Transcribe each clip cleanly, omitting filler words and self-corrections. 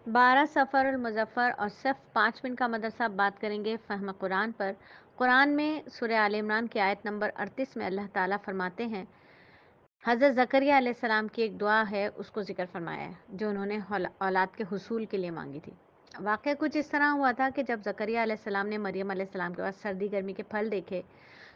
12 سفر المظفر اور صرف 5 منٹ کا مدرسہ بات کریں گے فہم قرآن پر۔ قرآن میں سورہ آل عمران کی آیت نمبر 38 میں اللہ تعالیٰ فرماتے ہیں، حضرت زکریا علیہ السلام کی ایک دعا ہے، اس کو ذکر فرمایا ہے جو انہوں نے اولاد کے حصول کے لیے مانگی تھی۔ واقعہ کچھ اس طرح ہوا تھا کہ جب زکریا علیہ السلام نے مریم علیہ السلام کے پاس سردی گرمی کے پھل دیکھے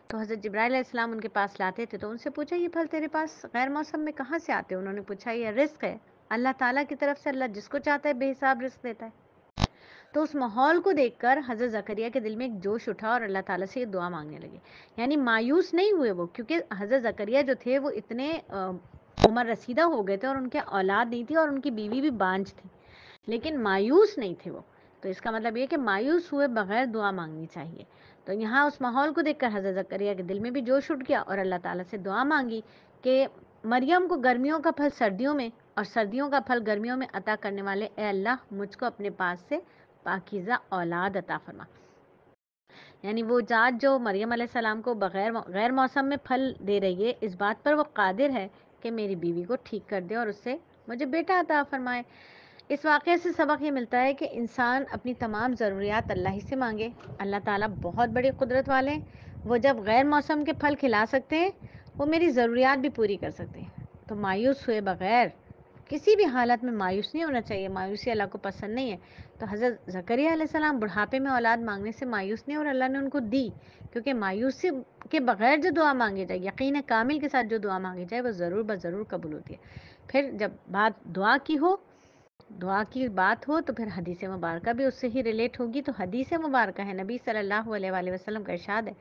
تو حضرت جبرائیل علیہ السلام ان کے پاس لاتے تھے تو ان سے پوچھا، یہ پھل تیرے پاس غیر موسم میں کہاں سے آتے؟ انہوں نے پوچھا، یہ رزق ہے اللہ تعالیٰ کی طرف سے، اللہ جس کو چاہتا ہے بے حساب رزق دیتا ہے۔ تو اس ماحول کو دیکھ کر حضرت زکریا کے دل میں ایک جوش اٹھا اور اللہ تعالیٰ سے یہ دعا مانگنے لگے، یعنی مایوس نہیں ہوئے وہ، کیونکہ حضرت زکریا جو تھے وہ اتنے عمر رسیدہ ہو گئے تھے اور ان کے اولاد نہیں تھی اور ان کی بیوی بھی بانجھ تھی، لیکن مایوس نہیں تھے وہ۔ تو اس کا مطلب یہ کہ مایوس ہوئے بغیر دعا مانگنی چاہیے۔ تو یہاں اس ماحول کو دیکھ کر حضرت زکریا کے دل میں بھی جوش اٹھ گیا اور اللہ تعالیٰ سے دعا مانگی کہ مریم کو گرمیوں کا پھل سردیوں میں اور سردیوں کا پھل گرمیوں میں عطا کرنے والے اے اللہ، مجھ کو اپنے پاس سے پاکیزہ اولاد عطا فرما۔ یعنی وہ ذات جو مریم علیہ السلام کو غیر موسم میں پھل دے رہی ہے، اس بات پر وہ قادر ہے کہ میری بیوی کو ٹھیک کر دے اور اس سے مجھے بیٹا عطا فرمائے۔ اس واقعے سے سبق یہ ملتا ہے کہ انسان اپنی تمام ضروریات اللہ ہی سے مانگے۔ اللہ تعالیٰ بہت بڑی قدرت والے ہیں، وہ جب غیر موسم کے پھل کھلا سکتے ہیں، وہ میری ضروریات بھی پوری کر سکتے ہیں۔ تو مایوس ہوئے بغیر کسی بھی حالت میں مایوس نہیں ہونا چاہیے، مایوسی اللہ کو پسند نہیں ہے۔ تو حضرت زکریا علیہ السلام بڑھاپے میں اولاد مانگنے سے مایوس نہیں اور اللہ نے ان کو دی، کیونکہ مایوسی کے بغیر جو دعا مانگی جائے، یقین کامل کے ساتھ جو دعا مانگی جائے، وہ ضرور بضرور قبول ہوتی ہے۔ پھر جب بات دعا کی بات ہو تو پھر حدیث مبارکہ بھی اس سے ہی ریلیٹ ہوگی۔ تو حدیث مبارکہ ہے، نبی صلی اللہ علیہ وآلہ وسلم کا ارشاد ہے،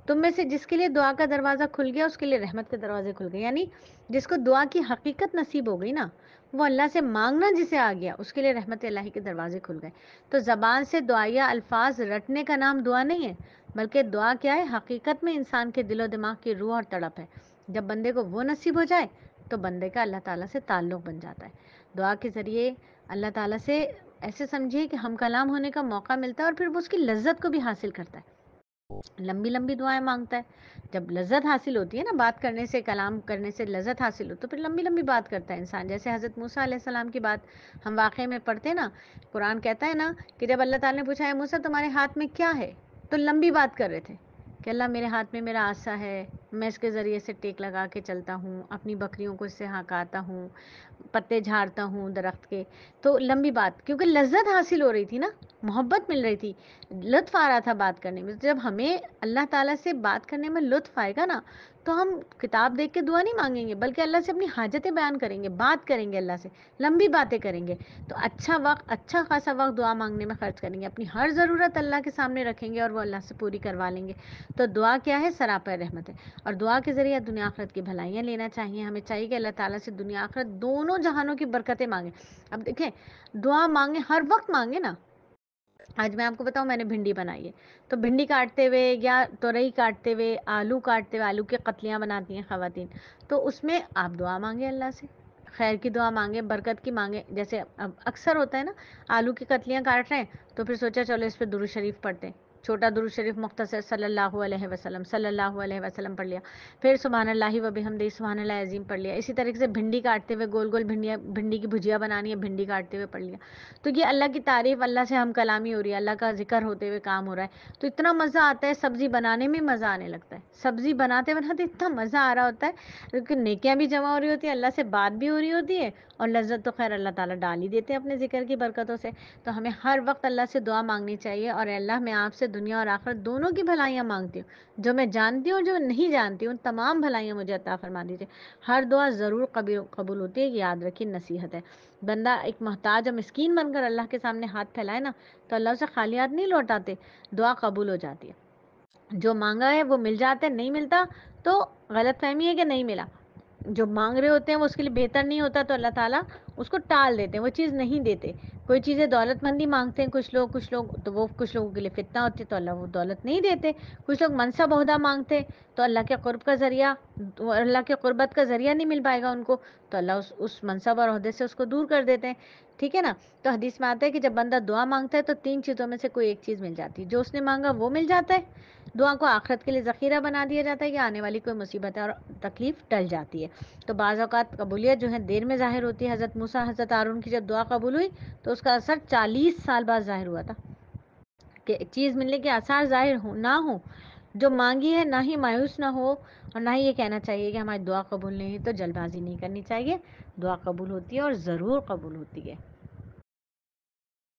تم میں سے جس کے لیے دعا کا دروازہ کھل گیا اس کے لیے رحمت کے دروازے کھل گئے، یعنی جس کو دعا کی حقیقت نصیب ہو گئی نا، وہ اللہ سے مانگنا جسے آ گیا، اس کے لیے رحمت الہی کے دروازے کھل گئے۔ تو زبان سے دعائیہ الفاظ رٹنے کا نام دعا نہیں ہے، بلکہ دعا کیا ہے؟ حقیقت میں انسان کے دل و دماغ کی روح اور تڑپ ہے۔ جب بندے کو وہ نصیب ہو جائے تو بندے کا اللہ تعالیٰ سے تعلق بن جاتا ہے۔ دعا کے ذریعے اللہ تعالیٰ سے ایسے سمجھیے کہ ہم کلام ہونے کا موقع ملتا ہے اور پھر وہ اس کی لذت کو بھی حاصل کرتا ہے۔ لمبی لمبی دعائیں مانگتا ہے، جب لذت حاصل ہوتی ہے نا، بات کرنے سے، کلام کرنے سے لذت حاصل ہو تو پھر لمبی لمبی بات کرتا ہے انسان۔ جیسے حضرت موسیٰ علیہ السلام کی بات ہم واقعے میں پڑھتے ہیں نا، قرآن کہتا ہے نا کہ جب اللہ تعالیٰ نے پوچھا ہے موسیٰ تمہارے ہاتھ میں کیا ہے، تو لمبی بات کر رہے تھے کہ اللہ میرے ہاتھ میں میرا عصا ہے، میں اس کے ذریعے سے ٹیک لگا کے چلتا ہوں، اپنی بکریوں کو اس سے ہانکاتا ہوں، پتے جھاڑتا ہوں درخت کے۔ تو لمبی بات، کیونکہ لذت حاصل ہو رہی تھی نا، محبت مل رہی تھی، لطف آ رہا تھا بات کرنے میں۔ جب ہمیں اللہ تعالیٰ سے بات کرنے میں لطف آئے گا نا، تو ہم کتاب دیکھ کے دعا نہیں مانگیں گے، بلکہ اللہ سے اپنی حاجتیں بیان کریں گے، بات کریں گے اللہ سے، لمبی باتیں کریں گے۔ تو اچھا خاصا وقت دعا مانگنے میں خرچ کریں گے، اپنی ہر ضرورت اللہ کے سامنے رکھیں گے اور وہ اللہ سے پوری کروا لیں گے۔ تو دعا کیا ہے؟ سراپا رحمت ہے، اور دعا کے ذریعے دنیا آخرت کی بھلائیاں لینا چاہیے۔ ہمیں چاہیے کہ اللہ تعالیٰ سے دنیا آخرت دونوں جہانوں کی برکتیں مانگیں۔ اب دیکھیں، دعا مانگیں، ہر وقت مانگیں نا۔ آج میں آپ کو بتاؤں، میں نے بھنڈی بنائی ہے، تو بھنڈی کاٹتے ہوئے یا تورئی کاٹتے ہوئے، آلو کاٹتے ہوئے، آلو کی قتلیاں بناتی ہیں خواتین، تو اس میں آپ دعا مانگیں، اللہ سے خیر کی دعا مانگیں، برکت کی مانگیں۔ جیسے اب اکثر ہوتا ہے نا، آلو کی قتلیاں کاٹ رہے ہیں تو پھر سوچا چلو اس پہ درود شریف پڑھتے ہیں، چھوٹا درود شریف مختصر صلی اللہ علیہ وسلم، صلی اللہ علیہ وسلم پڑھ لیا، پھر سبحان اللہ و بحمدہ سبحان اللہ عظیم پڑھ لیا۔ اسی طریقے سے بھنڈی کاٹتے ہوئے گول گول بھنڈی کی بھجیا بنانی ہے، بھنڈی کاٹتے ہوئے پڑھ لیا۔ تو یہ اللہ کی تعریف، اللہ سے ہم کلامی ہو رہی ہے، اللہ کا ذکر ہوتے ہوئے کام ہو رہا ہے، تو اتنا مزہ آتا ہے، سبزی بنانے میں مزہ آنے لگتا ہے، سبزی بناتے بناتے اتنا مزہ آ رہا ہوتا ہے، کیونکہ نیکیاں بھی جمع ہو رہی ہوتی ہیں، اللہ سے بات بھی ہو رہی ہوتی ہے، اور لذت تو خیر اللہ تعالیٰ ڈال ہی دیتے ہیں اپنے ذکر کی برکتوں سے۔ تو ہمیں ہر وقت اللہ سے دعا مانگنی چاہیے، اور اے اللہ میں آپ سے دنیا اور آخرت دونوں کی بھلائیاں مانگتی ہوں، جو میں جانتی ہوں جو نہیں جانتی ہوں، تمام بھلائیاں مجھے عطا فرما دیجیے۔ ہر دعا ضرور قبول ہوتی ہے، یہ یاد رکھیے، نصیحت ہے۔ بندہ ایک محتاج اور مسکین بن کر اللہ کے سامنے ہاتھ پھیلائے نا، تو اللہ اسے خالی ہاتھ نہیں لوٹاتے، دعا قبول ہو جاتی ہے۔ جو مانگا ہے وہ مل جاتا ہے، نہیں ملتا تو غلط فہمی ہے کہ نہیں ملا۔ جو مانگ رہے ہوتے ہیں وہ اس کے لیے بہتر نہیں ہوتا تو اللہ تعالیٰ اس کو ٹال دیتے ہیں، وہ چیز نہیں دیتے۔ کوئی چیزیں دولت مندی مانگتے ہیں کچھ لوگ تو وہ کچھ لوگوں کے لیے فتنہ ہوتی ہے تو اللہ وہ دولت نہیں دیتے۔ کچھ لوگ منصب عہدہ مانگتے ہیں تو اللہ کے قرب کا ذریعہ، اللہ کے قربت کا ذریعہ نہیں مل پائے گا ان کو، تو اللہ اس منصب اور عہدے سے اس کو دور کر دیتے ہیں، ٹھیک ہے نا۔ تو حدیث میں آتا ہے کہ جب بندہ دعا مانگتا ہے تو 3 چیزوں میں سے کوئی ایک چیز مل جاتی ہے، جو اس نے مانگا وہ مل جاتا ہے، دعا کو آخرت کے لیے ذخیرہ بنا دیا جاتا ہے یا آنے والی کوئی مصیبت اور تکلیف ٹل جاتی ہے۔ تو بعض اوقات قبولیت جو ہے دیر میں ظاہر ہوتی ہے۔ حضرت موسیٰ حضرت ہارون کی جب دعا قبول ہوئی تو اس کا اثر 40 سال بعد ظاہر ہوا تھا کہ چیز ملنے کے آثار ظاہر نہ ہوں، جو مانگی ہے نہ ہی مایوس نہ ہو، اور نہ ہی یہ کہنا چاہیے کہ ہماری دعا قبول نہیں، تو جلد بازی نہیں کرنی چاہیے۔ دعا قبول ہوتی ہے اور ضرور قبول ہوتی ہے۔